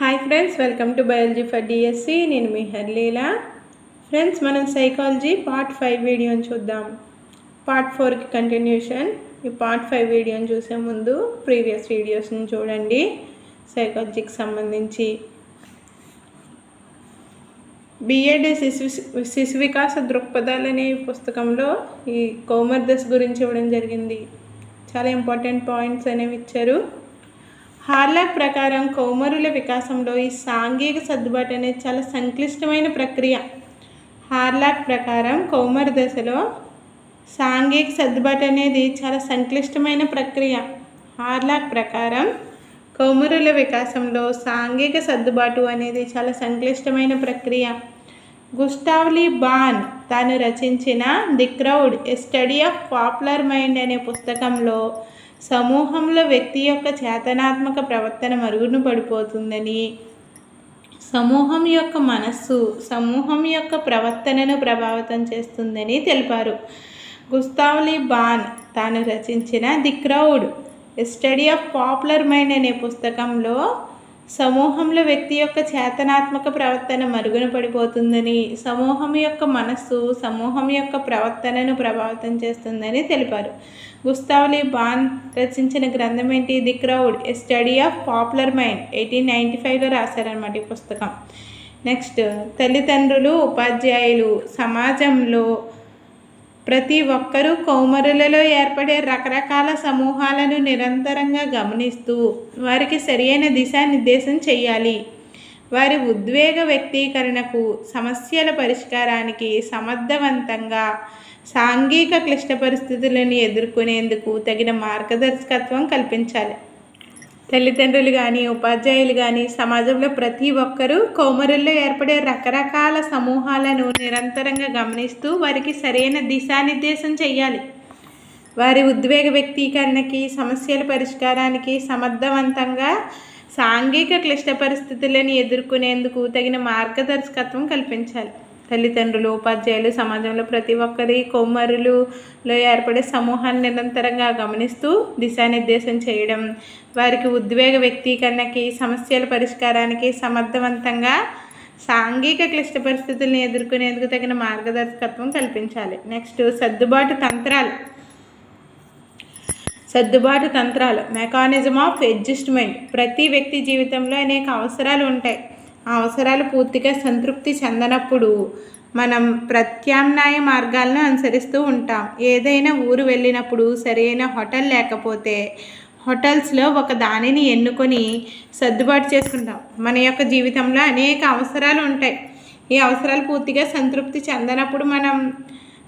Hi friends, welcome to biology for DSC. నేను మీ హర్లీలా. Friends, మనం psychology part 5 వీడియోని చూద్దాం. పార్ట్ 4కి కంటిన్యూషన్. ఈ పార్ట్ 5 వీడియోని చూసే ముందు ప్రీవియస్ వీడియోస్ని చూడండి. సైకాలజీకి సంబంధించి బిఎడ్ శిశు వికాస దృక్పథాలు అనే పుస్తకంలో ఈ కౌమార దశ గురించి ఇవ్వడం జరిగింది. చాలా ఇంపార్టెంట్ పాయింట్స్ అనేవి ఇచ్చారు. హార్లాక్ ప్రకారం కౌమారుల వికాసంలో ఈ సాంఘిక సర్దుబాటు అనేది చాలా సంక్లిష్టమైన ప్రక్రియ. హార్లాక్ ప్రకారం కౌమార దశలో సాంఘిక సర్దుబాటు అనేది చాలా సంక్లిష్టమైన ప్రక్రియ. హార్లాక్ ప్రకారం కౌమారుల వికాసంలో సాంఘిక సర్దుబాటు అనేది చాలా సంక్లిష్టమైన ప్రక్రియ. గుస్టావ్ లీ బాన్ తాను రచించిన the crowd, a study of popular mind అనే పుస్తకంలో సమూహంలో వ్యక్తి యొక్క చేతనాత్మక ప్రవర్తన మరుగున పడిపోతుందని, సమూహం యొక్క మనస్సు సమూహం యొక్క ప్రవర్తనను ప్రభావితం చేస్తుందని తెలిపారు. గుస్తావ్ లీ బాన్ తాను రచించిన the crowd, a study of popular mind అనే పుస్తకంలో సమూహంలో వ్యక్తి యొక్క చేతనాత్మక ప్రవర్తన మరుగున పడిపోతుందని, సమూహం యొక్క మనస్సు సమూహం యొక్క ప్రవర్తనను ప్రభావితం చేస్తుందని తెలిపారు. గుస్తావ్ లీ బాన్ రచించిన గ్రంథం ఏంటి? The crowd, a study of popular mind. 1895లో రాశారనమాట ఈ పుస్తకం. నెక్స్ట్, తల్లిదండ్రులు, ఉపాధ్యాయులు సమాజంలో ప్రతి ఒక్కరూ కౌమారులలో ఏర్పడే రకరకాల సమూహాలను నిరంతరంగా గమనిస్తూ వారికి సరియైన దిశానిర్దేశం చేయాలి. వారి ఉద్వేగ వ్యక్తీకరణకు, సమస్యల పరిష్కారానికి సమర్థవంతంగా సాంఘిక క్లిష్ట పరిస్థితులను ఎదుర్కొనేందుకు తగిన మార్గదర్శకత్వం కల్పించాలి. తల్లిదండ్రులు కానీ, ఉపాధ్యాయులు కానీ సమాజంలో ప్రతి ఒక్కరూ కౌమారుల్లో ఏర్పడే రకరకాల సమూహాలను నిరంతరంగా గమనిస్తూ వారికి సరైన దిశానిర్దేశం చేయాలి. వారి ఉద్వేగ వ్యక్తీకరణకి, సమస్యల పరిష్కారానికి సమర్థవంతంగా సాంఘిక క్లిష్ట పరిస్థితులను ఎదుర్కొనేందుకు తగిన మార్గదర్శకత్వం కల్పించాలి. తల్లిదండ్రులు, ఉపాధ్యాయులు సమాజంలో ప్రతి ఒక్కరి కౌమారులలో ఏర్పడే సమూహాన్ని నిరంతరంగా గమనిస్తూ దిశానిర్దేశం చేయడం, వారికి ఉద్వేగ వ్యక్తీకరణకి, సమస్యల పరిష్కారానికి సమర్థవంతంగా సాంఘిక క్లిష్ట పరిస్థితులను ఎదుర్కొనేందుకు తగిన మార్గదర్శకత్వం కల్పించాలి. నెక్స్ట్, సర్దుబాటు తంత్రాలు, మెకానిజం ఆఫ్ అడ్జస్ట్మెంట్. ప్రతి వ్యక్తి జీవితంలో అనేక అవసరాలు ఉంటాయి. ఆ అవసరాలు పూర్తిగా సంతృప్తి చెందనప్పుడు మనం ప్రత్యామ్నాయ మార్గాలను అనుసరిస్తూ ఉంటాం. ఏదైనా ఊరు వెళ్ళినప్పుడు సరైన హోటల్ లేకపోతే హోటల్స్లో ఒక దానిని ఎన్నుకొని సర్దుబాటు చేసుకుంటాం. మన యొక్క జీవితంలో అనేక అవసరాలు ఉంటాయి. ఈ అవసరాలు పూర్తిగా సంతృప్తి చెందనప్పుడు మనం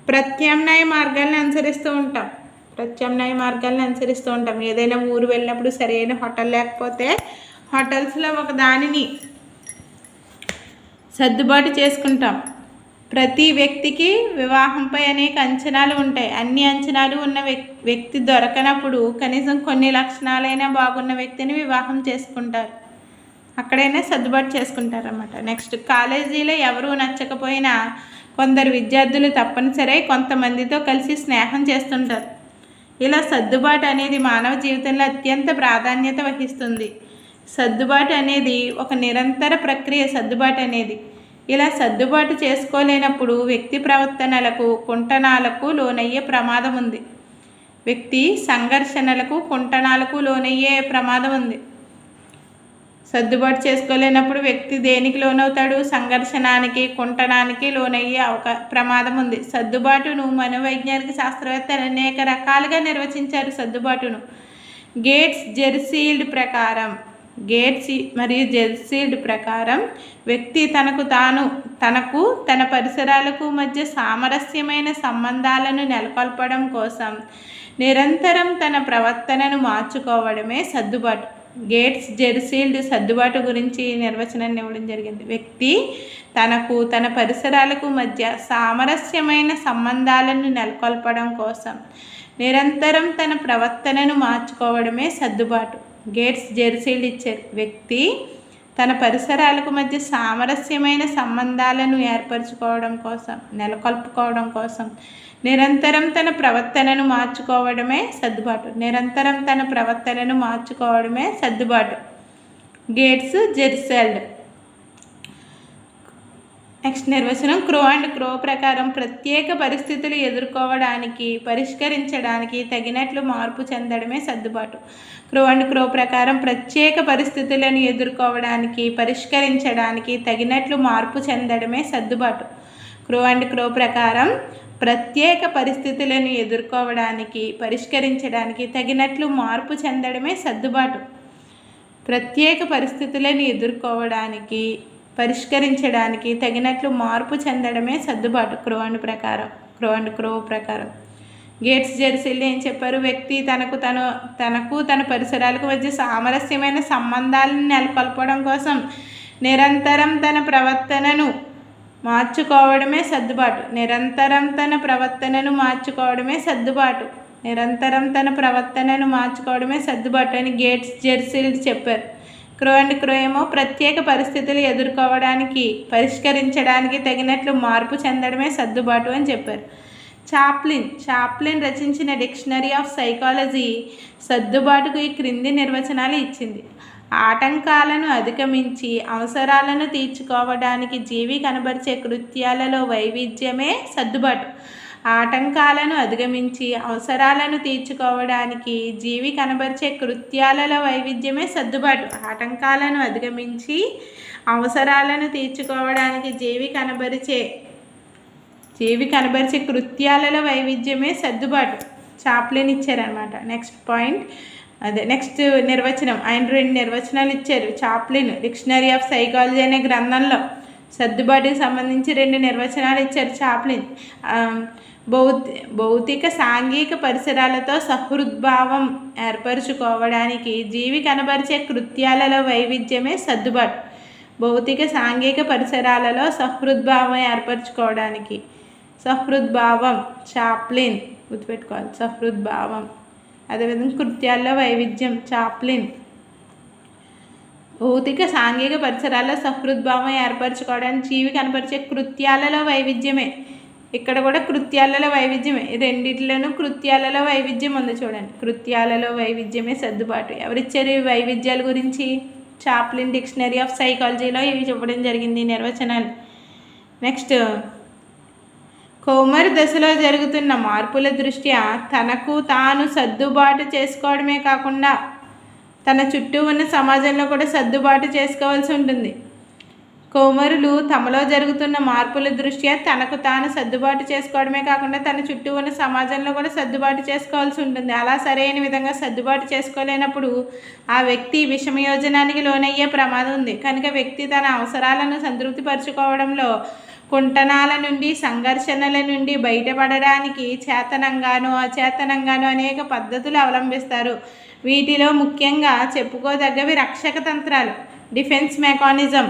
ప్రత్యామ్నాయ మార్గాలను అనుసరిస్తూ ఉంటాం. ఏదైనా ఊరు వెళ్ళినప్పుడు సరైన హోటల్ లేకపోతే హోటల్స్లో ఒక దానిని సర్దుబాటు చేసుకుంటాం. ప్రతి వ్యక్తికి వివాహంపై అనేక అంచనాలు ఉంటాయి. అన్ని అంచనాలు ఉన్న వ్యక్తి దొరకనప్పుడు కనీసం కొన్ని లక్షణాలైనా బాగున్న వ్యక్తిని వివాహం చేసుకుంటారు. అక్కడైనా సర్దుబాటు చేసుకుంటారు అన్నమాట. నెక్స్ట్, కాలేజీలో ఎవరూ నచ్చకపోయినా కొందరు విద్యార్థులు తప్పనిసరి కొంతమందితో కలిసి స్నేహం చేస్తుంటారు. ఇలా సర్దుబాటు అనేది మానవ జీవితంలో అత్యంత ప్రాధాన్యత వహిస్తుంది. సర్దుబాటు అనేది ఒక నిరంతర ప్రక్రియ. ఇలా సర్దుబాటు చేసుకోలేనప్పుడు వ్యక్తి ప్రవర్తనలకు, కుంటనాలకు లోనయ్యే ప్రమాదం ఉంది. వ్యక్తి సంఘర్షణలకు, కుంటనాలకు లోనయ్యే ప్రమాదం ఉంది. సర్దుబాటు చేసుకోలేనప్పుడు వ్యక్తి దేనికి లోనవుతాడు? సంఘర్షణానికి, కుంటనానికి లోనయ్యే ప్రమాదం ఉంది. సర్దుబాటును మనోవైజ్ఞానిక శాస్త్రవేత్తలు అనేక రకాలుగా నిర్వచించారు. సర్దుబాటును గేట్స్ మరియు జెర్సీల్డ్ ప్రకారం వ్యక్తి తనకు తన పరిసరాలకు మధ్య సామరస్యమైన సంబంధాలను నెలకొల్పడం కోసం నిరంతరం తన ప్రవర్తనను మార్చుకోవడమే సర్దుబాటు. గేట్స్, జెర్సీల్డ్ సర్దుబాటు గురించి నిర్వచనాన్ని ఇవ్వడం జరిగింది. వ్యక్తి తన పరిసరాలకు మధ్య సామరస్యమైన సంబంధాలను నెలకొల్పడం కోసం నిరంతరం తన ప్రవర్తనను మార్చుకోవడమే సర్దుబాటు. గేట్స్, జెర్సీల్డ్ ఇచ్చారు. వ్యక్తి తన పరిసరాలకు మధ్య సామరస్యమైన సంబంధాలను నెలకొల్పుకోవడం కోసం నిరంతరం తన ప్రవర్తనను మార్చుకోవడమే సర్దుబాటు. గేట్స్ జెర్సెల్డ్. నెక్స్ట్ నిర్వచనం క్రో అండ్ క్రో ప్రకారం ప్రత్యేక పరిస్థితులు ఎదుర్కోవడానికి పరిష్కరించడానికి తగినట్లు మార్పు చెందడమే సర్దుబాటు. క్రో అండ్ క్రో ప్రకారం ప్రత్యేక పరిస్థితులను ఎదుర్కోవడానికి పరిష్కరించడానికి తగినట్లు మార్పు చెందడమే సర్దుబాటు. క్రో అండ్ క్రో ప్రకారం ప్రత్యేక పరిస్థితులను ఎదుర్కోవడానికి పరిష్కరించడానికి తగినట్లు మార్పు చెందడమే సర్దుబాటు. ప్రత్యేక పరిస్థితులను ఎదుర్కోవడానికి పరిష్కరించడానికి తగినట్లు మార్పు చెందడమే సర్దుబాటు. క్రో అండ్ క్రో ప్రకారం గేట్స్ జెర్సెల్డ్ ఏం చెప్పారు? వ్యక్తి తనకు తన పరిసరాలకు మధ్య సామరస్యమైన సంబంధాలను నెలకొల్పడం కోసం నిరంతరం తన ప్రవర్తనను మార్చుకోవడమే సర్దుబాటు. నిరంతరం తన ప్రవర్తనను మార్చుకోవడమే సర్దుబాటు అని గేట్స్ జెర్సెల్డ్ చెప్పారు. క్రో అండ్ క్రో ఏమో ప్రత్యేక పరిస్థితులు ఎదుర్కోవడానికి పరిష్కరించడానికి తగినట్లు మార్పు చెందడమే సర్దుబాటు అని చెప్పారు. చాప్లిన్ రచించిన డిక్షనరీ ఆఫ్ సైకాలజీ సర్దుబాటుకు ఈ క్రింది నిర్వచనాలు ఇచ్చింది. ఆటంకాలను అధిగమించి అవసరాలను తీర్చుకోవడానికి జీవి కనబరిచే కృత్యాలలో వైవిధ్యమే సర్దుబాటు. ఆటంకాలను అధిగమించి అవసరాలను తీర్చుకోవడానికి జీవి కనబరిచే కృత్యాలలో వైవిధ్యమే సర్దుబాటు. ఆటంకాలను అధిగమించి అవసరాలను తీర్చుకోవడానికి జీవి కనబరిచే కృత్యాలలో వైవిధ్యమే సర్దుబాటు. చాప్లిన్ ఇచ్చారనమాట. నెక్స్ట్ నిర్వచనం, ఆయన 2 నిర్వచనాలు ఇచ్చారు. చాప్లిన్ డిక్షనరీ ఆఫ్ సైకాలజీ అనే గ్రంథంలో సర్దుబాటుకి సంబంధించి 2 నిర్వచనాలు ఇచ్చారు చాప్లిన్. భౌతిక సాంఘిక పరిసరాలతో సహృద్భావం ఏర్పరచుకోవడానికి జీవి కనబరిచే కృత్యాలలో వైవిధ్యమే సర్దుబాటు. భౌతిక సాంఘిక పరిసరాలలో సహృద్భావం ఏర్పరచుకోవడానికి చాప్లిన్ గుర్తుపెట్టుకోవాలి. సహృద్భావం. అదేవిధంగా కృత్యాల్లో వైవిధ్యం చాప్లిన్. భౌతిక సాంఘిక పరిసరాల్లో సహృద్భావం ఏర్పరచుకోవడానికి జీవి కనపరిచే కృత్యాలలో వైవిధ్యమే. ఇక్కడ కూడా కృత్యాలలో వైవిధ్యమే. రెండిట్లోనూ కృత్యాలలో వైవిధ్యం ఉంది చూడండి. కృత్యాలలో వైవిధ్యమే సర్దుబాటు. ఎవరిచ్చారు ఈ వైవిధ్యాల గురించి? చాప్లిన్ డిక్షనరీ ఆఫ్ సైకాలజీలో ఇవి చెప్పడం జరిగింది నిర్వచనాలు. నెక్స్ట్, కౌమార దశలో జరుగుతున్న మార్పుల దృష్ట్యా తనకు తాను సర్దుబాటు చేసుకోవడమే కాకుండా తన చుట్టూ ఉన్న సమాజంలో కూడా సర్దుబాటు చేసుకోవాల్సి ఉంటుంది. కౌమారులు తమలో జరుగుతున్న మార్పుల దృష్ట్యా తనకు తాను సర్దుబాటు చేసుకోవడమే కాకుండా తన చుట్టూ ఉన్న సమాజంలో కూడా సర్దుబాటు చేసుకోవాల్సి ఉంటుంది. అలా సరైన విధంగా సర్దుబాటు చేసుకోలేనప్పుడు ఆ వ్యక్తి విషమయోజనానికి లోనయ్యే ప్రమాదం ఉంది. కనుక వ్యక్తి తన అవసరాలను సంతృప్తిపరచుకోవడంలో కుంటనాల నుండి సంఘర్షణల నుండి బయటపడడానికి చేతనంగానో అచేతనంగానో అనేక పద్ధతులు అవలంబిస్తారు. వీటిలో ముఖ్యంగా చెప్పుకోదగ్గవి రక్షక తంత్రాలు, డిఫెన్స్ మెకానిజం.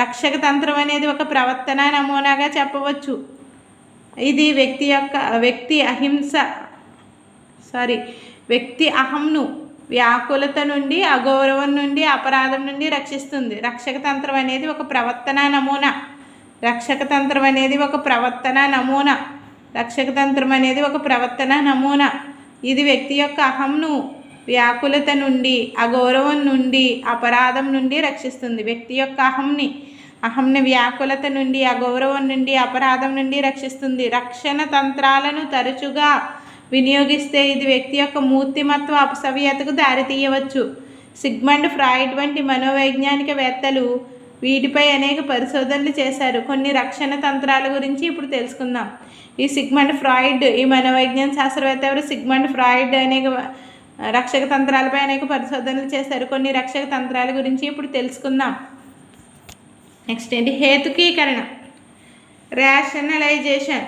రక్షక తంత్రం అనేది ఒక ప్రవర్తన నమూనాగా చెప్పవచ్చు. ఇది వ్యక్తి అహంను వ్యాకులత నుండి, అగౌరవం నుండి, అపరాధం నుండి రక్షిస్తుంది. రక్షక తంత్రం అనేది ఒక ప్రవర్తన నమూనా. ఇది వ్యక్తి యొక్క అహంను వ్యాకులత నుండి, అగౌరవం నుండి, అపరాధం నుండి రక్షిస్తుంది. వ్యక్తి యొక్క అహంని వ్యాకులత నుండి, అగౌరవం నుండి, అపరాధం నుండి రక్షిస్తుంది. రక్షణ తంత్రాలను తరచుగా వినియోగిస్తే ఇది వ్యక్తి యొక్క మూర్తిమత్వ అపసవ్యతకు దారితీయవచ్చు. సిగ్మండ్ ఫ్రాయిడ్ వంటి మనోవైజ్ఞానికవేత్తలు వీటిపై అనేక పరిశోధనలు చేశారు. కొన్ని రక్షణ తంత్రాల గురించి ఇప్పుడు తెలుసుకుందాం. ఈ సిగ్మండ్ ఫ్రాయిడ్, ఈ మనోవైజ్ఞాన శాస్త్రవేత్త ఎవరు? సిగ్మండ్ ఫ్రాయిడ్ అనేక రక్షక తంత్రాలపై అనేక పరిశోధనలు చేశారు. కొన్ని రక్షక తంత్రాల గురించి ఇప్పుడు తెలుసుకుందాం. నెక్స్ట్ ఏంటి? హేతుకీకరణ, రేషనలైజేషన్.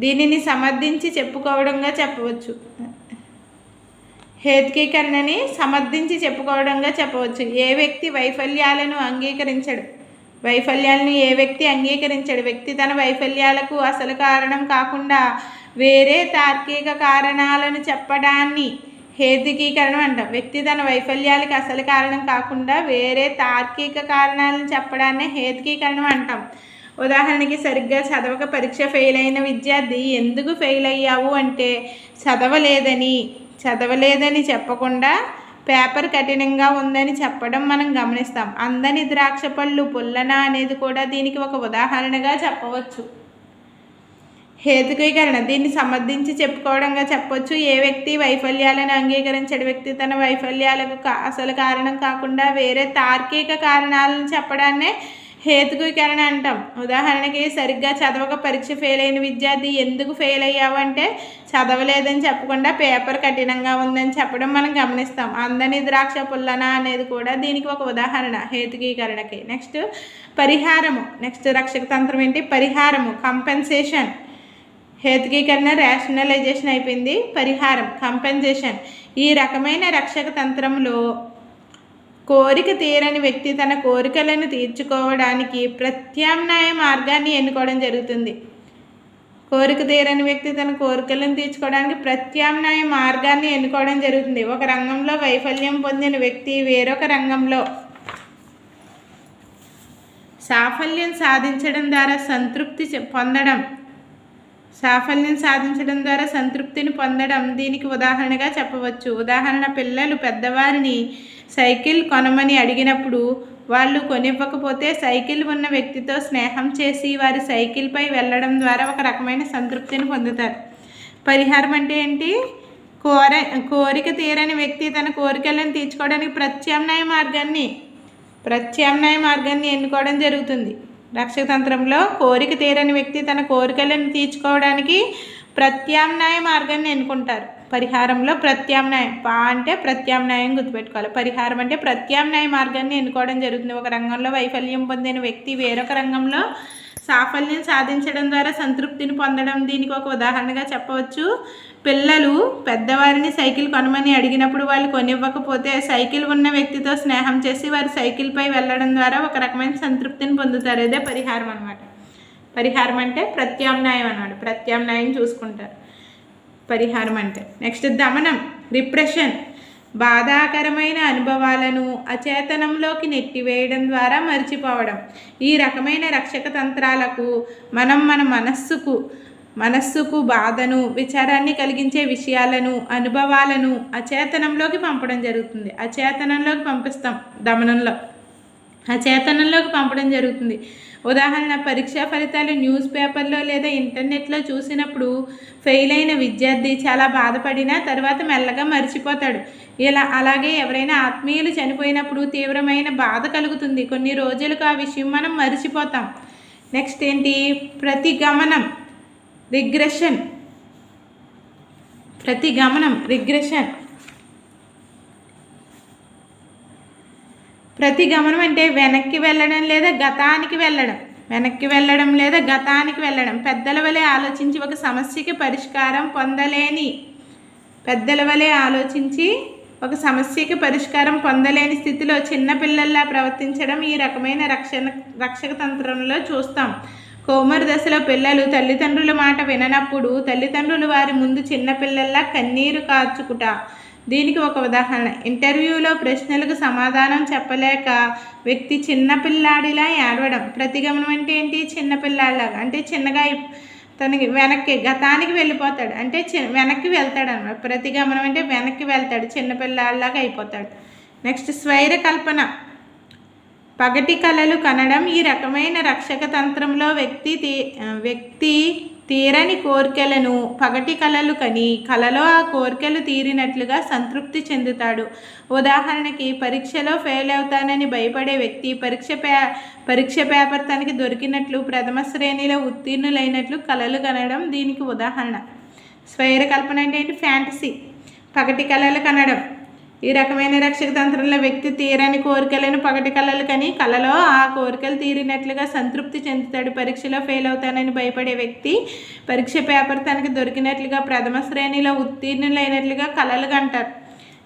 దీనిని సమర్థించి చెప్పుకోవడంగా చెప్పవచ్చు. హేతుకీకరణని సమర్థించి చెప్పుకోవడంగా చెప్పవచ్చు. ఏ వ్యక్తి వైఫల్యాలను అంగీకరించడు. వ్యక్తి తన వైఫల్యాలకు అసలు కారణం కాకుండా వేరే తార్కిక కారణాలను చెప్పడాన్ని హేతుకీకరణం అంటాం. వ్యక్తి తన వైఫల్యాలకు అసలు కారణం కాకుండా వేరే తార్కిక కారణాలను చెప్పడాన్ని హేతుకీకరణం అంటాం. ఉదాహరణకి, సరిగ్గా చదవక పరీక్ష ఫెయిల్ అయిన విద్యార్థి ఎందుకు ఫెయిల్ అయ్యావు అంటే చదవలేదని చెప్పకుండా పేపర్ కఠినంగా ఉందని చెప్పడం మనం గమనిస్తాం. అందని ద్రాక్ష పళ్ళు పుల్లన అనేది కూడా దీనికి ఒక ఉదాహరణగా చెప్పవచ్చు. హేతుకీకరణ దీన్ని సమర్థించి చెప్పుకోవడంగా చెప్పవచ్చు. ఏ వ్యక్తి వైఫల్యాలను అంగీకరించడు వ్యక్తి తన వైఫల్యాలకు అసలు కారణం కాకుండా వేరే తార్కిక కారణాలను చెప్పడాన్నే హేతుకీకరణ అంటాం. ఉదాహరణకి సరిగ్గా చదవక పరీక్ష ఫెయిల్ అయిన విద్యార్థి ఎందుకు ఫెయిల్ అయ్యావంటే చదవలేదని చెప్పకుండా పేపర్ కఠినంగా ఉందని చెప్పడం మనం గమనిస్తాం. అందని ద్రాక్ష పుల్లన అనేది కూడా దీనికి ఒక ఉదాహరణ హేతుకీకరణకి. నెక్స్ట్ పరిహారము. నెక్స్ట్ రక్షక తంత్రం ఏంటి? పరిహారము కంపెన్సేషన్. హేతుకీకరణ రేషనలైజేషన్ అయిపోయింది. పరిహారం కంపెన్సేషన్. ఈ రకమైన రక్షక తంత్రంలో కోరిక తీరని వ్యక్తి తన కోరికలను తీర్చుకోవడానికి ప్రత్యామ్నాయ మార్గాన్ని ఎన్నుకోవడం జరుగుతుంది. కోరిక తీరని వ్యక్తి తన కోరికలను తీర్చుకోవడానికి ప్రత్యామ్నాయ మార్గాన్ని ఎన్నుకోవడం జరుగుతుంది. ఒక రంగంలో వైఫల్యం పొందిన వ్యక్తి వేరొక రంగంలో సాఫల్యం సాధించడం ద్వారా సంతృప్తిని పొందడం దీనికి ఉదాహరణగా చెప్పవచ్చు. ఉదాహరణ పిల్లలు పెద్దవారిని సైకిల్ కొనమని అడిగినప్పుడు వాళ్ళు కొనివ్వకపోతే సైకిల్ ఉన్న వ్యక్తితో స్నేహం చేసి వారి సైకిల్పై వెళ్ళడం ద్వారా ఒక రకమైన సంతృప్తిని పొందుతారు. పరిహారం అంటే ఏంటి? కోరిక తీరని వ్యక్తి తన కోరికలను తీర్చుకోవడానికి ప్రత్యామ్నాయ మార్గాన్ని ఎన్నుకోవడం జరుగుతుంది. రక్షక తంత్రంలో కోరిక తీరని వ్యక్తి తన కోరికలను తీర్చుకోవడానికి ప్రత్యామ్నాయ మార్గాన్ని ఎన్నుకుంటారు. పరిహారంలో ప్రత్యామ్నాయం అంటే ప్రత్యామ్నాయం గుర్తుపెట్టుకోవాలి. పరిహారం అంటే ప్రత్యామ్నాయ మార్గాన్ని ఎన్నుకోవడం జరుగుతుంది. ఒక రంగంలో వైఫల్యం పొందిన వ్యక్తి వేరొక రంగంలో సాఫల్యం సాధించడం ద్వారా సంతృప్తిని పొందడం దీనికి ఒక ఉదాహరణగా చెప్పవచ్చు. పిల్లలు పెద్దవారిని సైకిల్ కొనమని అడిగినప్పుడు వాళ్ళు కొనివ్వకపోతే సైకిల్ ఉన్న వ్యక్తితో స్నేహం చేసి వారి సైకిల్పై వెళ్ళడం ద్వారా ఒక రకమైన సంతృప్తిని పొందుతారు. ఇదే పరిహారం అన్నమాట. పరిహారం అంటే ప్రత్యామ్నాయం అన్నమాట. ప్రత్యామ్నాయం చూసుకుంటారు పరిహారం అంటే. నెక్స్ట్ దమనం రిప్రెషన్. బాధాకరమైన అనుభవాలను అచేతనంలోకి నెట్టివేయడం ద్వారా మర్చిపోవడం. ఈ రకమైన రక్షక తంత్రాలకు మనం మన మనస్సుకు బాధను విచారాన్ని కలిగించే విషయాలను అనుభవాలను అచేతనంలోకి పంపడం జరుగుతుంది. అచేతనంలోకి పంపిస్తాం. దమనంలో అచేతనంలోకి పంపడం జరుగుతుంది. ఉదాహరణ పరీక్షా ఫలితాలు న్యూస్ పేపర్లో లేదా ఇంటర్నెట్లో చూసినప్పుడు ఫెయిల్ అయిన విద్యార్థి చాలా బాధపడినా తర్వాత మెల్లగా మర్చిపోతాడు. అలాగే ఎవరైనా ఆత్మీయులు చనిపోయినప్పుడు తీవ్రమైన బాధ కలుగుతుంది. కొన్ని రోజులకు ఆ విషయం మనం మర్చిపోతాం. నెక్స్ట్ ఏంటి? ప్రతిగమనం రిగ్రెషన్. ప్రతిగమనం అంటే వెనక్కి వెళ్ళడం లేదా గతానికి వెళ్ళడం. పెద్దల వలె ఆలోచించి ఒక సమస్యకి పరిష్కారం పొందలేని స్థితిలో చిన్నపిల్లల్లా ప్రవర్తించడం ఈ రకమైన రక్షక తంత్రంలో చూస్తాం. కోమర దశలో పిల్లలు తల్లిదండ్రుల మాట విననప్పుడు తల్లిదండ్రులు వారి ముందు చిన్నపిల్లల్లా కన్నీరు కార్చుకుట దీనికి ఒక ఉదాహరణ. ఇంటర్వ్యూలో ప్రశ్నలకు సమాధానం చెప్పలేక వ్యక్తి చిన్నపిల్లాడిలా ఏడవడం. ప్రతిగమనం అంటే ఏంటి? చిన్నపిల్లాడిలాగా అంటే చిన్నగా తనకి గతానికి వెళ్ళిపోతాడు అంటే వెనక్కి వెళ్తాడు అన్నమాట. ప్రతిగమనం అంటే వెనక్కి వెళ్తాడు, చిన్నపిల్లాడిలాగా అయిపోతాడు. నెక్స్ట్ స్వైర కల్పన పగటి కలలు కనడం. ఈ రకమైన రక్షక తంత్రంలో వ్యక్తి తీరని కోరికలను పగటి కలలు కని కలలో ఆ కోరికలు తీరినట్లుగా సంతృప్తి చెందుతాడు. ఉదాహరణకి పరీక్షలో ఫెయిల్ అవుతానని భయపడే వ్యక్తి పరీక్ష పేపర్ తనకి దొరికినట్లు ప్రథమ శ్రేణిలో ఉత్తీర్ణులైనట్లు కలలు కనడం దీనికి ఉదాహరణ. స్వైర కల్పన అంటే ఏంటి? ఫ్యాంటసీ. పగటి కలలు కనడం. ఈ రకమైన రక్షక తంత్రంలో వ్యక్తి తీరని కోరికలను పగటి కలలు కని కలలో ఆ కోరికలు తీరినట్లుగా సంతృప్తి చెందుతాడు. పరీక్షలో ఫెయిల్ అవుతానని భయపడే వ్యక్తి పరీక్ష పేపర్ తనకి దొరికినట్లుగా ప్రథమ శ్రేణిలో ఉత్తీర్ణులైనట్లుగా కలలు కంటారు.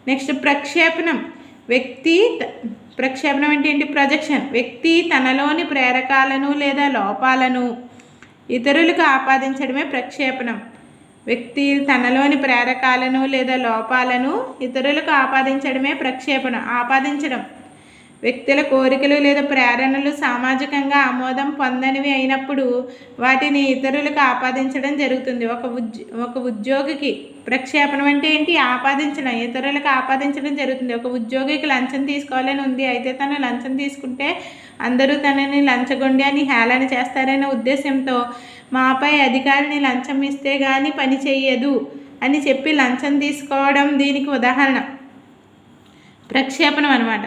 నెక్స్ట్ ప్రక్షేపణం. ప్రక్షేపణం అంటే ఏంటి? ప్రొజెక్షన్. వ్యక్తి తనలోని ప్రేరకాలను లేదా లోపాలను ఇతరులకు ఆపాదించడమే ప్రక్షేపణం. వ్యక్తి తనలోని ప్రేరకాలను లేదా లోపాలను ఇతరులకు ఆపాదించడమే ఆపాదించడం. వ్యక్తుల కోరికలు లేదా ప్రేరణలు సామాజికంగా ఆమోదం పొందనివి అయినప్పుడు వాటిని ఇతరులకు ఆపాదించడం జరుగుతుంది. ఒక ఉద్యోగికి ప్రక్షేపణం అంటే ఏంటి? ఆపాదించడం, ఇతరులకు ఆపాదించడం జరుగుతుంది. ఒక ఉద్యోగికి లంచం తీసుకోవాలని ఉంది, అయితే తను లంచం తీసుకుంటే అందరూ తనని లంచగొండి అని హేళన చేస్తారనే ఉద్దేశంతో మాపై అధికారిని లంచం ఇస్తే కానీ పని చెయ్యదు అని చెప్పి లంచం తీసుకోవడం దీనికి ఉదాహరణ. ప్రక్షేపణం అన్నమాట.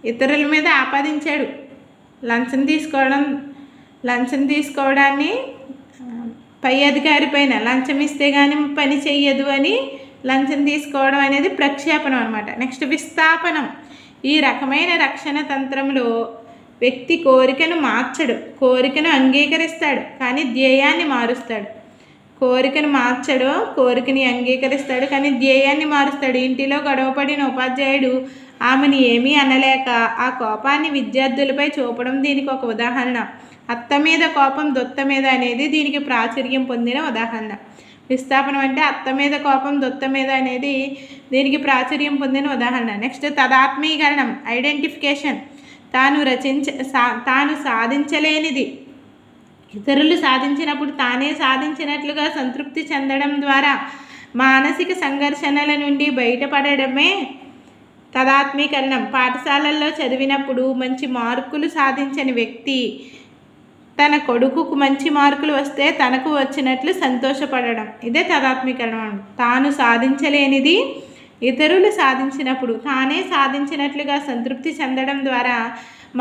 ఇతరుల మీద ఆపాదించాడు. లంచం తీసుకోవడాన్ని పై అధికారి పైన లంచం ఇస్తే కానీ పని చెయ్యదు అని లంచం తీసుకోవడం అనేది ప్రక్షేపణం అన్నమాట. నెక్స్ట్ విస్థాపనం. ఈ రకమైన రక్షణ తంత్రంలో వ్యక్తి కోరికను మార్చడు, కోరికను అంగీకరిస్తాడు కానీ ధ్యేయాన్ని మారుస్తాడు. కోరికని అంగీకరిస్తాడు కానీ ధ్యేయాన్ని మారుస్తాడు. ఇంటిలో గొడవపడిన ఉపాధ్యాయుడు ఆమెను ఏమీ అనలేక ఆ కోపాన్ని విద్యార్థులపై చూపడం దీనికి ఒక ఉదాహరణ. అత్త మీద కోపం దొత్త మీద అనేది దీనికి ప్రాచుర్యం పొందిన ఉదాహరణ. విస్థాపనం అంటే అత్త మీద కోపం దొత్త మీద అనేది దీనికి ప్రాచుర్యం పొందిన ఉదాహరణ. నెక్స్ట్ తదాత్మీకరణం, ఐడెంటిఫికేషన్. తాను సాధించలేనిది ఇతరులు సాధించినప్పుడు తానే సాధించినట్లుగా సంతృప్తి చెందడం ద్వారా మానసిక సంఘర్షణల నుండి బయటపడడమే తదాత్మీకరణం. పాఠశాలల్లో చదివినప్పుడు మంచి మార్కులు సాధించని వ్యక్తి తన కొడుకుకు మంచి మార్కులు వస్తే తనకు వచ్చినట్లు సంతోషపడడం, ఇదే తదాత్మీకరణం. తాను సాధించలేనిది ఇతరులు సాధించినప్పుడు తానే సాధించినట్లుగా సంతృప్తి చెందడం ద్వారా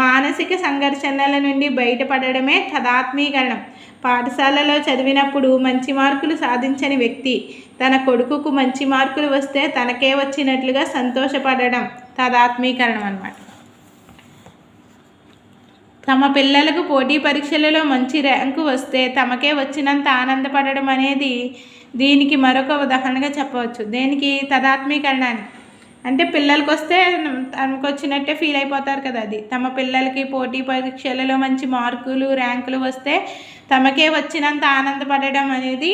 మానసిక సంఘర్షణల నుండి బయటపడడమే తదాత్మీకరణం. పాఠశాలలో చదివినప్పుడు మంచి మార్కులు సాధించని వ్యక్తి తన కొడుకుకు మంచి మార్కులు వస్తే తనకే వచ్చినట్లుగా సంతోషపడడం తదాత్మీకరణం అన్నమాట. తమ పిల్లలకు పోటీ పరీక్షలలో మంచి ర్యాంకు వస్తే తమకే వచ్చినంత ఆనందపడడం అనేది దీనికి మరొక ఉదాహరణగా చెప్పవచ్చు. దేనికి? తదాత్మీకరణాన్ని. అంటే పిల్లలకి వస్తే తనకు వచ్చినట్టే ఫీల్ అయిపోతారు కదా, అది. తమ పిల్లలకి పోటీ పరీక్షలలో మంచి మార్కులు ర్యాంకులు వస్తే తమకే వచ్చినంత ఆనందపడడం అనేది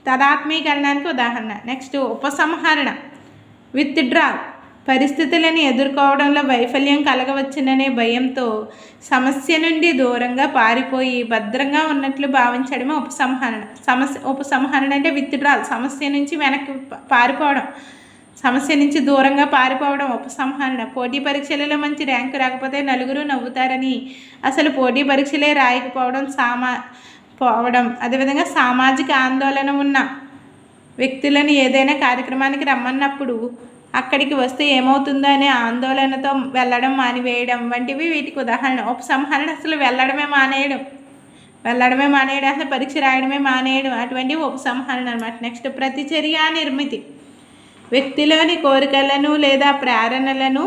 తదాత్మీకరణానికి ఉదాహరణ. నెక్స్ట్ ఉపసంహరణ, విత్డ్రాల్. పరిస్థితులను ఎదుర్కోవడంలో వైఫల్యం కలగవచ్చుననే భయంతో సమస్య నుండి దూరంగా పారిపోయి భద్రంగా ఉన్నట్లు భావించడమే ఉపసంహరణ. ఉపసంహరణ అంటే విత్డ్రాల్, సమస్య నుంచి వెనక్కి పారిపోవడం, సమస్య నుంచి దూరంగా పారిపోవడం ఉపసంహరణ. పోటీ పరీక్షలలో మంచి ర్యాంకు రాకపోతే నలుగురు నవ్వుతారని అసలు పోటీ పరీక్షలే రాయకపోవడం అదేవిధంగా సామాజిక ఆందోళన ఉన్న వ్యక్తులను ఏదైనా కార్యక్రమానికి రమ్మన్నప్పుడు అక్కడికి వస్తే ఏమవుతుందో అనే ఆందోళనతో వెళ్ళడం మానివేయడం వంటివి వీటికి ఉదాహరణ. ఉపసంహరణ అసలు వెళ్ళడమే మానేయడం, అసలు పరీక్ష రాయడమే మానేయడం, అటువంటి ఉపసంహరణ అన్నమాట. నెక్స్ట్ ప్రతిచర్య నిర్మితి. వ్యక్తిలోని కోరికలను లేదా ప్రేరణలను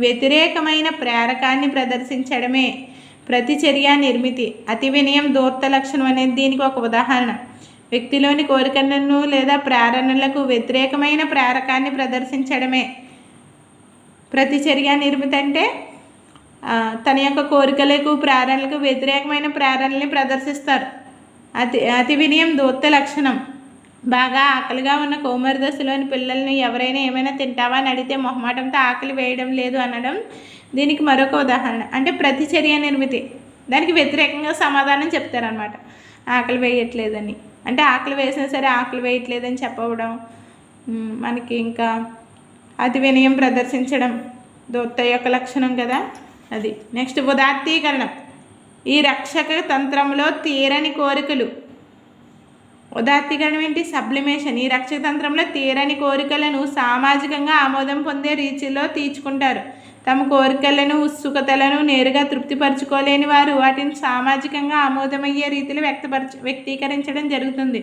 వ్యతిరేకమైన ప్రేరకాన్ని ప్రదర్శించడమే ప్రతిచర్య నిర్మితి. అతి వినయం దూర్త లక్షణం అనేది దీనికి ఒక ఉదాహరణ. వ్యక్తిలోని కోరికలను లేదా ప్రేరణలకు వ్యతిరేకమైన ప్రేరకాన్ని ప్రదర్శించడమే ప్రతిచర్య నిర్మితి. అంటే తన యొక్క కోరికలకు ప్రేరణలకు వ్యతిరేకమైన ప్రేరణల్ని ప్రదర్శిస్తారు. అతి వినయం దూర్త లక్షణం. బాగా ఆకలిగా ఉన్న కౌమార దశలోని పిల్లల్ని ఎవరైనా ఏమైనా తింటావా అని అడిగితే మొహమాటంతో ఆకలి వేయడం లేదు అనడం దీనికి మరొక ఉదాహరణ. అంటే ప్రతిచర్య నిర్మితి, దానికి వ్యతిరేకంగా సమాధానం చెప్తారనమాట. ఆకలి వేయట్లేదని అంటే ఆకలి వేసినా సరే ఆకలి వేయట్లేదని చెప్పవడం మనకి. ఇంకా అతి వినయం ప్రదర్శించడం దూర్త యొక్క లక్షణం కదా, అది. నెక్స్ట్ ఉదాత్తీకరణం. ఈ రక్షక తంత్రంలో తీరని కోరికలు. ఉదాత్తీకరణం ఏంటి? సబ్లిమేషన్. ఈ రక్షక తంత్రంలో తీరని కోరికలను సామాజికంగా ఆమోదం పొందే రీతిలో తీర్చుకుంటారు. తమ కోరికలను ఉత్సుకతలను నేరుగా తృప్తిపరచుకోలేని వారు వాటిని సామాజికంగా ఆమోదమయ్యే రీతిలో వ్యక్తీకరించడం జరుగుతుంది.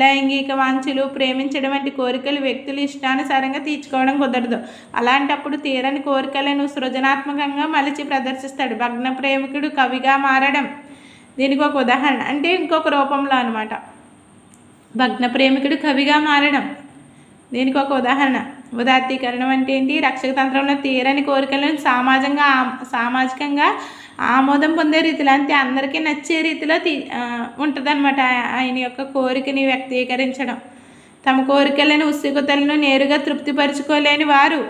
లైంగిక వాంఛలు, ప్రేమించడం వంటి కోరికలు వ్యక్తులు ఇష్టానుసారంగా తీర్చుకోవడం కుదరదు. అలాంటప్పుడు తీరని కోరికలను సృజనాత్మకంగా మలిచి ప్రదర్శిస్తాడు. భగ్న ప్రేమికుడు కవిగా మారడం దీనికి ఒక ఉదాహరణ. అంటే ఇంకొక రూపంలో అనమాట. భగ్న ప్రేమికుడు కవిగా మారడం దీనికి ఒక ఉదాహరణ. ఉదాత్తీకరణం అంటే ఏంటి? రక్షక తంత్రంలో తీరని కోరికలను సామాజికంగా ఆమోదం పొందే రీతిలో, అంటే అందరికీ నచ్చే రీతిలో ఉంటుంది అనమాట. ఆయన యొక్క కోరికని వ్యక్తీకరించడం. తమ కోరికలను ఉత్సుకతలను నేరుగా తృప్తిపరచుకోలేని వారు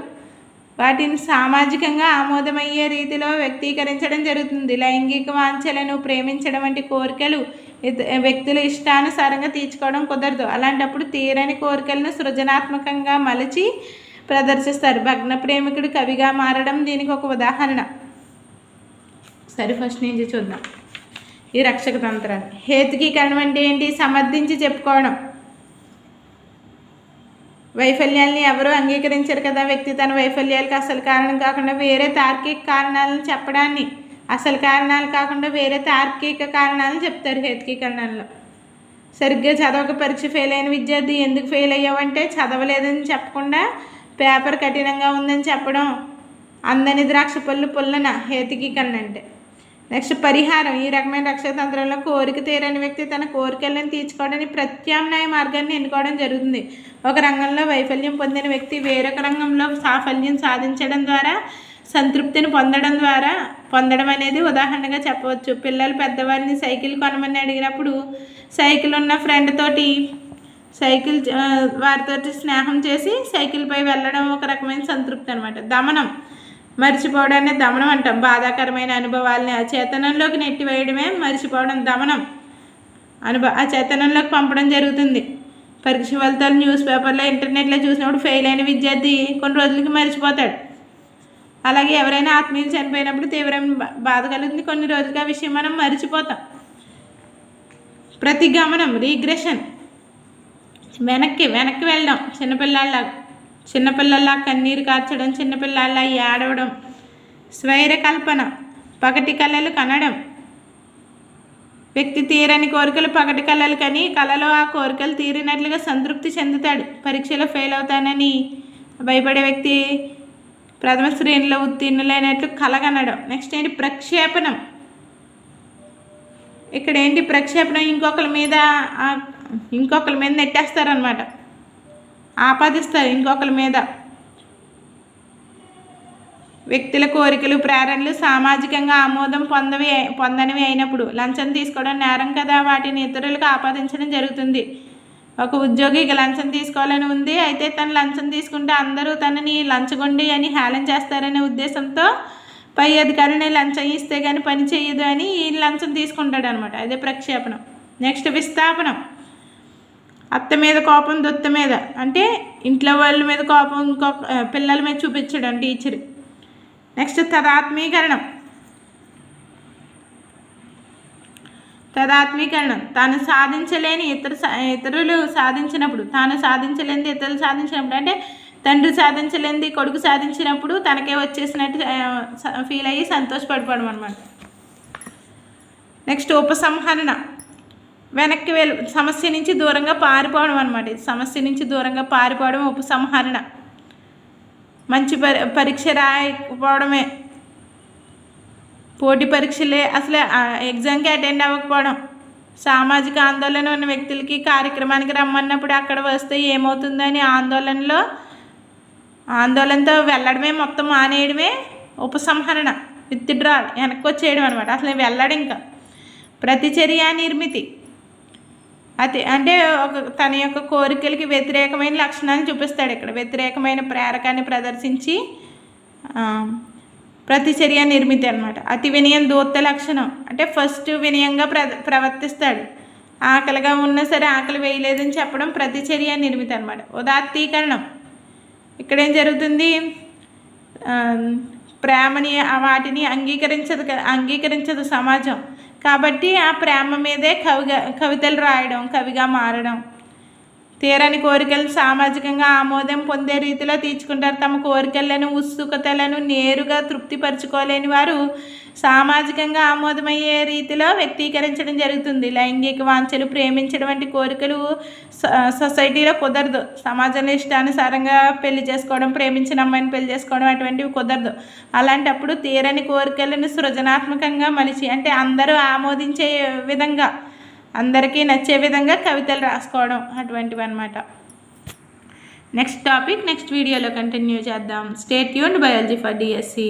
వాటిని సామాజికంగా ఆమోదమయ్యే రీతిలో వ్యక్తీకరించడం జరుగుతుంది. లైంగిక వాంఛలను, ప్రేమించడం వంటి కోరికలు వ్యక్తుల ఇష్టానుసారంగా తీర్చుకోవడం కుదరదు. అలాంటప్పుడు తీరని కోరికలను సృజనాత్మకంగా మలచి ప్రదర్శిస్తారు. భగ్న ప్రేమికుడు కవిగా మారడం దీనికి ఒక ఉదాహరణ. సరే, ఫస్ట్ నుంచి చూద్దాం ఈ రక్షక తంత్రాన్ని. హేతుకీకరణం అంటే ఏంటి? సమర్థించి చెప్పుకోవడం. వైఫల్యాల్ని ఎవరూ అంగీకరించరు కదా. వ్యక్తి తన వైఫల్యాలకు అసలు కారణం కాకుండా వేరే తార్కిక కారణాలను చెప్పడాన్ని, అసలు కారణాలు కాకుండా వేరే తార్కిక కారణాలను చెప్తారు హేతుకీకరణలో. సరిగ్గా చదవక పరీక్ష ఫెయిల్ అయిన విద్యార్థి ఎందుకు ఫెయిల్ అయ్యావంటే చదవలేదని చెప్పకుండా పేపర్ కఠినంగా ఉందని చెప్పడం. అందని ద్రాక్ష పళ్ళు పుల్లన హేతుకీకరణ అంటే. నెక్స్ట్ పరిహారం. ఈ రకమైన రక్షతంత్రంలో కోరిక తీరని వ్యక్తి తన కోరికలను తీర్చుకోవడానికి ప్రత్యామ్నాయ మార్గాన్ని ఎన్నుకోవడం జరుగుతుంది. ఒక రంగంలో వైఫల్యం పొందిన వ్యక్తి వేరొక రంగంలో సాఫల్యం సాధించడం ద్వారా సంతృప్తిని పొందడం అనేది ఉదాహరణగా చెప్పవచ్చు. పిల్లలు పెద్దవారిని సైకిల్ కొనమని అడిగినప్పుడు సైకిల్ ఉన్న ఫ్రెండ్ తోటి వారితోటి స్నేహం చేసి సైకిల్పై వెళ్ళడం ఒక రకమైన సంతృప్తి అనమాట. దమనం, మర్చిపోవడాన్ని దమనం అంటాం. బాధాకరమైన అనుభవాల్ని అచేతనంలోకి నెట్టివేయడమే మర్చిపోవడం. దమనం అచేతనంలోకి పంపడం జరుగుతుంది. పరీక్ష ఫలితాలు న్యూస్ పేపర్లో, ఇంటర్నెట్లో చూసినప్పుడు ఫెయిల్ అయిన విద్యార్థి కొన్ని రోజులకి మర్చిపోతాడు. అలాగే ఎవరైనా ఆత్మీయులు చనిపోయినప్పుడు తీవ్రమైన బాధ కలుగుతుంది. కొన్ని రోజులుగా ఆ విషయం మనం మర్చిపోతాం. ప్రతిగమనం, రీగ్రెషన్, వెనక్కి వెళ్ళడం. చిన్నపిల్లల్లా కన్నీరు కార్చడం, చిన్నపిల్లల్లా ఏడవడం. స్వైరకల్పన, పగటి కళలు కనడం. వ్యక్తి తీరని కోరికలు పగటి కళలు కని కళలో ఆ కోరికలు తీరినట్లుగా సంతృప్తి చెందుతాడు. పరీక్షలో ఫెయిల్ అవుతానని భయపడే వ్యక్తి ప్రథమ శ్రేణిలో ఉత్తీర్ణులైనట్లు కలగనడం. నెక్స్ట్ ఏంటి? ప్రక్షేపణం. ఇక్కడ ఏంటి ప్రక్షేపణం? ఇంకొకరి మీద నెట్టేస్తారనమాట, ఆపాదిస్తారు ఇంకొకరి మీద. వ్యక్తుల కోరికలు, ప్రేరణలు సామాజికంగా ఆమోదం పొందనివి అయినప్పుడు లంచం తీసుకోవడం నేరం కదా, వాటిని ఇతరులకు ఆపాదించడం జరుగుతుంది. ఒక ఉద్యోగికి లంచం తీసుకోవాలని ఉంది, అయితే తను లంచం తీసుకుంటే అందరూ తనని లంచగొండి అని హేళన చేస్తారనే ఉద్దేశంతో పై అధికారిని లంచం ఇస్తే కానీ పని చేయదు అని ఈ లంచం తీసుకుంటాడు అనమాట. అదే ప్రక్షేపణం. నెక్స్ట్ విస్థాపనం. అత్త మీద కోపం దొత్త మీద, అంటే ఇంట్లో వాళ్ళ మీద కోపం ఇంకొక పిల్లల మీద చూపించడం టీచర్. నెక్స్ట్ తదాత్మీకరణం. తాను సాధించలేని ఇతరులు సాధించినప్పుడు, తాను సాధించలేనిది ఇతరులు సాధించినప్పుడు, అంటే తండ్రి సాధించలేనిది కొడుకు సాధించినప్పుడు తనకే వచ్చేసినట్టు ఫీల్ అయ్యి సంతోషపడిపోవడం అనమాట. నెక్స్ట్ ఉపసంహరణ. వెనక్కి సమస్య నుంచి దూరంగా పారిపోవడం అనమాట. సమస్య నుంచి దూరంగా పారిపోవడం ఉపసంహరణ. మంచి పరీక్ష రాయకపోవడమే, పోటీ పరీక్షలే అసలు ఎగ్జామ్కి అటెండ్ అవ్వకపోవడం. సామాజిక ఆందోళన ఉన్న వ్యక్తులకి కార్యక్రమానికి రమ్మన్నప్పుడు అక్కడ వస్తే ఏమవుతుందని ఆందోళనతో వెళ్ళడమే, మొత్తం మానేయడమే ఉపసంహరణ, విత్డ్రాల్, వెనక్కి వచ్చేయడం అనమాట. అసలు వెళ్ళడం. ఇంకా ప్రతిచర్య నిర్మితి. అంటే తన యొక్క కోరికలకి వ్యతిరేకమైన లక్షణాలను చూపిస్తాడు ఇక్కడ. వ్యతిరేకమైన ప్రేరకాన్ని ప్రదర్శించి ప్రతిచర్య నిర్మితి అనమాట. అతి వినయం దూత్త లక్షణం, అంటే ఫస్ట్ వినయంగా ప్రవర్తిస్తాడు. ఆకలిగా ఉన్నా సరే ఆకలి వేయలేదని చెప్పడం ప్రతిచర్య నిర్మితి అనమాట. ఉదాత్తీకరణం. ఇక్కడేం జరుగుతుంది? ప్రేమని వాటిని అంగీకరించదు సమాజం. కాబట్టి ఆ ప్రేమ మీదే కవితలు రాయడం, కవిగా మారడం. తీరని కోరికలను సామాజికంగా ఆమోదం పొందే రీతిలో తీర్చుకుంటారు. తమ కోరికలను, ఉత్సుకతలను నేరుగా తృప్తిపరచుకోలేని వారు సామాజికంగా ఆమోదమయ్యే రీతిలో వ్యక్తీకరించడం జరుగుతుంది. లైంగిక వాంఛలు, ప్రేమించడం వంటి కోరికలు సొసైటీలో కుదరదు. సమాజంలో ఇష్టానుసారంగా పెళ్లి చేసుకోవడం, ప్రేమించిన అమ్మాయిని పెళ్లి చేసుకోవడం అటువంటివి కుదరదు. అలాంటప్పుడు తీరని కోరికలను సృజనాత్మకంగా మలిచి, అంటే అందరూ ఆమోదించే విధంగా, అందరికీ నచ్చే విధంగా కవితలు రాసుకోవడం అటువంటివి అన్నమాట. నెక్స్ట్ టాపిక్ నెక్స్ట్ వీడియోలో కంటిన్యూ చేద్దాం. Stay tuned. Biology for DSC.